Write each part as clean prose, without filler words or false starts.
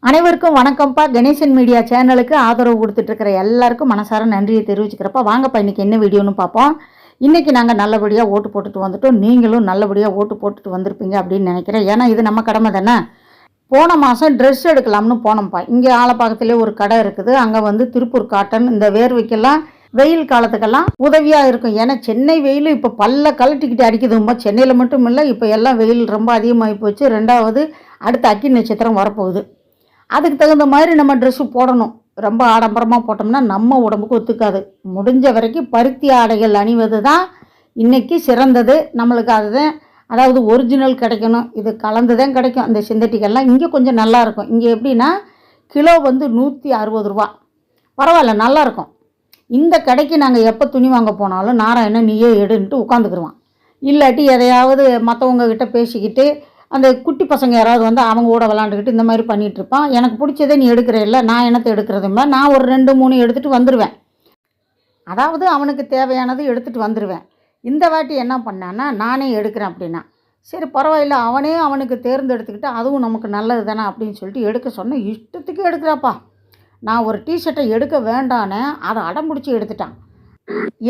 அனைவருக்கும் வணக்கம்ப்பா. கணேசன் மீடியா சேனலுக்கு ஆதரவு கொடுத்துட்ருக்கிற எல்லாருக்கும் மனசார நன்றியை தெரிவிச்சுக்கிறப்ப வாங்கப்பா இன்றைக்கி என்ன வீடியோன்னு பார்ப்போம். இன்றைக்கி நாங்கள் நல்லபடியாக ஓட்டு போட்டுட்டு வந்துட்டோம். நீங்களும் நல்லபடியாக ஓட்டு போட்டுட்டு வந்திருப்பீங்க அப்படின்னு நினைக்கிறேன். ஏன்னா இது நம்ம கடமை தானே. போன மாதம் ட்ரெஸ் எடுக்கலாம்னு போனோம்ப்பா. இங்கே ஆலப்பாக்கத்திலே ஒரு கடை இருக்குது. அங்கே வந்து திருப்பூர் காட்டன் இந்த வேர்வைக்கெல்லாம் வெயில் காலத்துக்கெல்லாம் உதவியாக இருக்கும். ஏன்னா சென்னை வெயில் இப்போ பல்ல கழட்டிக்கிட்டு அடிக்குதும்பா. சென்னையில் மட்டும் இல்லை, இப்போ எல்லாம் வெயில் ரொம்ப அதிகமாகி போச்சு. ரெண்டாவது அடுத்த அக்கி நட்சத்திரம் வரப்போகுது. அதுக்கு தகுந்த மாதிரி நம்ம ட்ரெஸ்ஸு போடணும். ரொம்ப ஆடம்பரமாக போட்டோம்னா நம்ம உடம்புக்கு ஒத்துக்காது. முடிஞ்ச வரைக்கும் பருத்தி ஆடைகள் அணிவது தான் இன்றைக்கி சிறந்தது. நம்மளுக்கு அதுதான், அதாவது ஒரிஜினல் கிடைக்கணும். இது கலந்து தான் கிடைக்கும். அந்த சிந்தட்டிக்கெல்லாம் இங்கே கொஞ்சம் நல்லாயிருக்கும். இங்கே எப்படின்னா கிலோ வந்து 160 ரூபா. பரவாயில்ல, நல்லாயிருக்கும். இந்த கடைக்கு நாங்கள் எப்போ துணி வாங்க போனாலும் நாராயணன் நீயே எடுன்ட்டு உட்காந்துக்குருவான். இல்லாட்டி எதையாவது மற்றவங்கக்கிட்ட பேசிக்கிட்டு அந்த குட்டி பசங்க யாராவது வந்து அவங்க கூட விளாண்டுக்கிட்டு இந்த மாதிரி பண்ணிகிட்ருப்பான். எனக்கு பிடிச்சதே நீ எடுக்கிற இல்லை, நான் என்னத்தை எடுக்கிறதுமா, நான் ஒரு 2-3 எடுத்துகிட்டு வந்துடுவேன். அதாவது அவனுக்கு தேவையானது எடுத்துகிட்டு வந்துடுவேன். இந்த வாட்டி என்ன பண்ணான்னா நானே எடுக்கிறேன் அப்படின்னா, சரி பரவாயில்ல, அவனுக்கு தேர்ந்தெடுத்துக்கிட்டு அதுவும் நமக்கு நல்லது தானே அப்படின்னு சொல்லிட்டு எடுக்க சொன்னேன். இஷ்டத்துக்கு எடுக்கிறாப்பா. நான் ஒரு டிஷர்ட்டை எடுக்க வேண்டான்னு அதை அடம்பிடிச்சி எடுத்துட்டான்.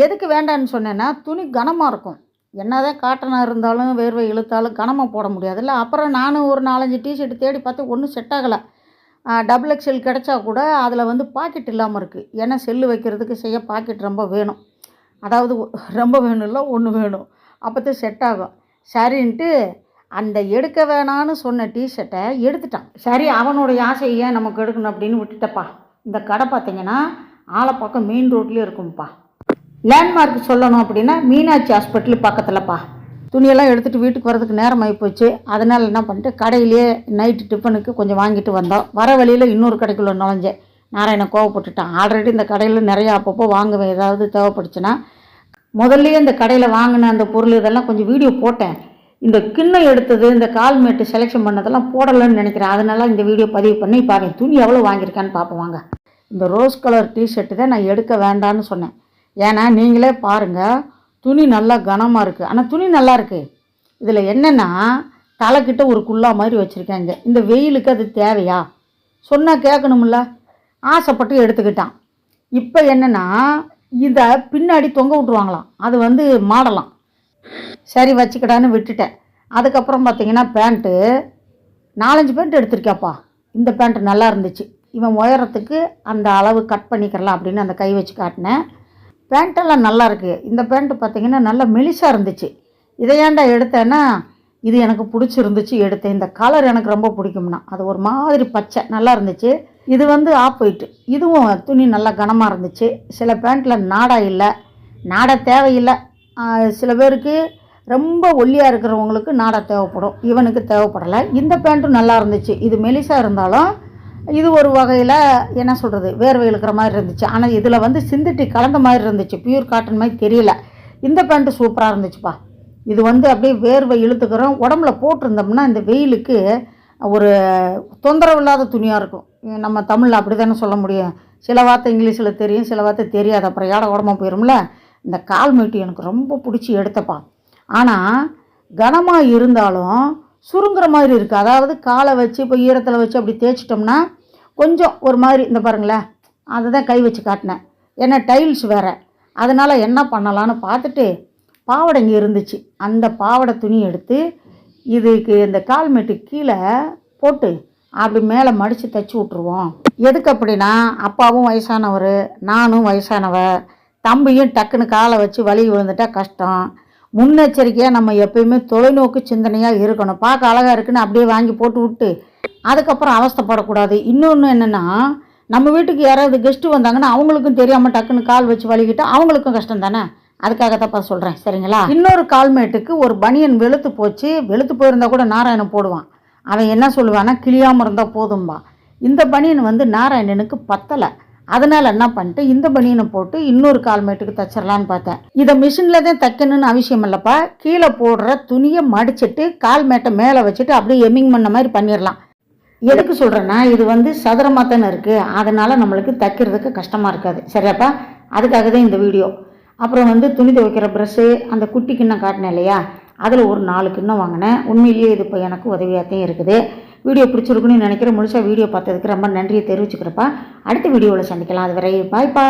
எதுக்கு வேண்டான்னு சொன்னேன்னா, துணி கனமாக இருக்கும். என்னதான் காட்டனாக இருந்தாலும் வேர்வை இழுத்தாலும் கனமாக போட முடியாதுல்ல. அப்புறம் நானும் ஒரு 4-5 டிஷர்ட் தேடி பார்த்து ஒன்றும் செட் ஆகலை. டபுள் எக்ஸல் கிடச்சா கூட அதில் வந்து பாக்கெட் இல்லாமல் இருக்குது. ஏன்னா செல்லு வைக்கிறதுக்கு செய்ய பாக்கெட் ரொம்ப வேணும். அதாவது ரொம்ப வேணும் இல்லை, ஒன்று வேணும். அப்போ தான் செட் ஆகும். சரின்ட்டு அந்த எடுக்க வேணான்னு சொன்ன டிஷர்ட்டை எடுத்துட்டான். சரி, அவனுடைய ஆசையை ஏன் நமக்கு எடுக்கணும் அப்படின்னு விட்டுட்டப்பா. இந்த கடை பார்த்திங்கன்னா ஆலப்பாக்கம் மெயின் ரோட்லேயே இருக்கும்ப்பா. லேண்ட்மார்க் சொல்லணும் அப்படின்னா மீனாட்சி ஹாஸ்பிட்டல் பக்கத்தில்ப்பா. துணியெல்லாம் எடுத்துகிட்டு வீட்டுக்கு வரதுக்கு நேரம் ஆகிப்போச்சு. அதனால் என்ன பண்ணிட்டு கடையிலே நைட்டு டிஃபனுக்கு கொஞ்சம் வாங்கிட்டு வந்தோம். வர வழியில் இன்னொரு கடைக்குள்ளே நுழைஞ்சேன். நாராயணன் கோவப்பட்டுட்டான். ஆல்ரெடி இந்த கடையில் நிறையா அப்பப்போ வாங்குவேன், ஏதாவது தேவைப்படுச்சுன்னா. முதல்லையே இந்த கடையில் வாங்கின அந்த பொருள் இதெல்லாம் கொஞ்சம் வீடியோ போட்டேன். இந்த கிண்ணம் எடுத்தது, இந்த கால்மேட்டு செலெக்ஷன் பண்ணதெல்லாம் போடலைன்னு நினைக்கிறேன். அதனால் இந்த வீடியோ பதிவு பண்ணி இப்போ அவன் துணி எவ்வளோ வாங்கியிருக்கான்னு பார்ப்போம் வாங்க. இந்த ரோஸ் கலர் டிஷர்ட்டு தான் நான் எடுக்க வேண்டான்னு சொன்னேன். ஏன்னா நீங்களே பாருங்கள், துணி நல்லா கனமாக இருக்குது. ஆனால் துணி நல்லா இருக்குது. இதில் என்னென்னா தலைக்கிட்ட ஒரு குல்லா மாதிரி வச்சுருக்காங்க. இந்த வெயிலுக்கு அது தேவையா? சொன்னால் கேட்கணும்ல. ஆசைப்பட்டு எடுத்துக்கிட்டான். இப்போ என்னென்னா இதை பின்னாடி தொங்க விட்ருவாங்களாம். அது வந்து மாடலாம். சரி வச்சுக்கிடான்னு விட்டுட்டேன். அதுக்கப்புறம் பார்த்திங்கன்னா பேண்ட்டு 4-5 பேண்ட் எடுத்திருக்காப்பா. இந்த பேண்ட்டு நல்லா இருந்துச்சு. இவன் உயரத்துக்கு அந்த அளவு கட் பண்ணிக்கிறலாம் அப்படின்னு அந்த கை வச்சு காட்டினேன். பேண்ட்டெல்லாம் நல்லா இருக்குது. இந்த பேண்ட்டு பார்த்திங்கன்னா நல்லா மெலிசாக இருந்துச்சு. இதை ஏன்டா எடுத்தேன்னா, இது எனக்கு பிடிச்சிருந்துச்சு எடுத்தேன். இந்த கலர் எனக்கு ரொம்ப பிடிக்கும்னா, அது ஒரு மாதிரி பச்சை நல்லா இருந்துச்சு. இது வந்து ஆஃப் ஒயிட்டு. இதுவும் துணி நல்லா கனமாக இருந்துச்சு. சில பேண்ட்டில் நாடா இல்லை, நாடா தேவையில்லை. சில பேருக்கு ரொம்ப ஒல்லியாக இருக்கிறவங்களுக்கு நாடா தேவைப்படும். இவனுக்கு தேவைப்படலை. இந்த பேண்ட்டும் நல்லா இருந்துச்சு. இது மெலிசாக இருந்தாலும் இது ஒரு வகையில் என்ன சொல்கிறது, வேர்வை இழுக்கிற மாதிரி இருந்துச்சு. ஆனால் இதில் வந்து சிந்தட்டிக் கலந்த மாதிரி இருந்துச்சு. பியூர் காட்டன் மாதிரி தெரியல. இந்த பேண்ட்டு சூப்பராக இருந்துச்சுப்பா. இது வந்து அப்படியே வேர்வை இழுத்துக்கிறோம். உடம்புல போட்டிருந்தோம்னா இந்த வெயிலுக்கு ஒரு தொந்தரவு இல்லாத துணியாக இருக்கும். நம்ம தமிழில் அப்படி தானே சொல்ல முடியும். சில வார்த்தை இங்கிலீஷில் தெரியும், சில வார்த்தை தெரியாது. அப்புறம் ஏட உடம்பு போயிடும்ல. இந்த கால் மேட்டு எனக்கு ரொம்ப பிடிச்சி எடுத்தப்பா. ஆனால் கனமாக இருந்தாலும் சுருங்குற மாதிரி இருக்குது. அதாவது காலை வச்சு இப்போ ஈரத்தில் வச்சு அப்படி தேய்ச்சிட்டோம்னா கொஞ்சம் ஒரு மாதிரி, இந்த பாருங்களேன், அதை தான் கை வச்சு காட்டினேன். ஏன்னா டைல்ஸ் வேறு. அதனால் என்ன பண்ணலான்னு பார்த்துட்டு பாவடைங்க இருந்துச்சு. அந்த பாவடை துணி எடுத்து இதுக்கு இந்த கால்மேட்டு கீழே போட்டு அப்படி மேலே மடித்து தைச்சி விட்ருவோம். எதுக்கு அப்படின்னா, அப்பாவும் வயசானவர், நானும் வயசானவ, தம்பியும் டக்குன்னு காலை வச்சு வலி விழுந்துட்டால் கஷ்டம். முன்னெச்சரிக்கையாக நம்ம எப்பயுமே தொலைநோக்கு சிந்தனையாக இருக்கணும். பார்க்க அழகாக இருக்குன்னு அப்படியே வாங்கி போட்டு விட்டு அதுக்கப்புறம் அவஸ்தைப்படக்கூடாது. இன்னொன்று என்னென்னா, நம்ம வீட்டுக்கு யாராவது கெஸ்ட்டு வந்தாங்கன்னா அவங்களுக்கும் தெரியாமல் டக்குன்னு கால் வச்சு வலிக்கிட்டு அவங்களுக்கும் கஷ்டம் தானே. அதுக்காகத்தான் சொல்கிறேன், சரிங்களா. இன்னொரு கால்மேட்டுக்கு ஒரு பனியன் வெளுத்து போச்சு. வெளுத்து போயிருந்தால் கூட நாராயணன் போடுவான். அவன் என்ன சொல்லுவான்னா, கிளியாமல் இருந்தால் போதும்பா. இந்த பனியன் வந்து நாராயணனுக்கு பத்தலை. அதனால் என்ன பண்ணிட்டு இந்த பனியனை போட்டு இன்னொரு கால்மேட்டுக்கு தைச்சிடலான்னு பார்த்தேன். இதை மிஷினில் தான் தைக்கணும்னு அவசியம் இல்லைப்பா. கீழே போடுற துணியை மடிச்சுட்டு கால்மேட்டை மேலே வச்சுட்டு அப்படியே எம்மிங் பண்ண மாதிரி பண்ணிடலாம். எதுக்கு சொல்கிறேன்னா, இது வந்து சதுரமாக தானே இருக்குது. அதனால் நம்மளுக்கு தைக்கிறதுக்கு கஷ்டமாக இருக்காது. சரியாப்பா, அதுக்காக தான் இந்த வீடியோ. அப்புறம் வந்து துணி துவைக்கிற ப்ரெஷ்ஷு, அந்த குட்டி கிண்ணம் காட்டினேன் இல்லையா, அதில் ஒரு 4 கிண்ணம் வாங்கினேன். உண்மையிலேயே இது இப்போ எனக்கு உதவியாக தான் இருக்குது. வீடியோ பிடிச்சிருக்குன்னு நினைக்கிறேன். முழுசாக வீடியோ பார்த்ததுக்கு ரொம்ப நன்றியை தெரிவிச்சுக்கிறப்பா. அடுத்த வீடியோவில் சந்திக்கலாம். அது வரை பாய்ப்பா.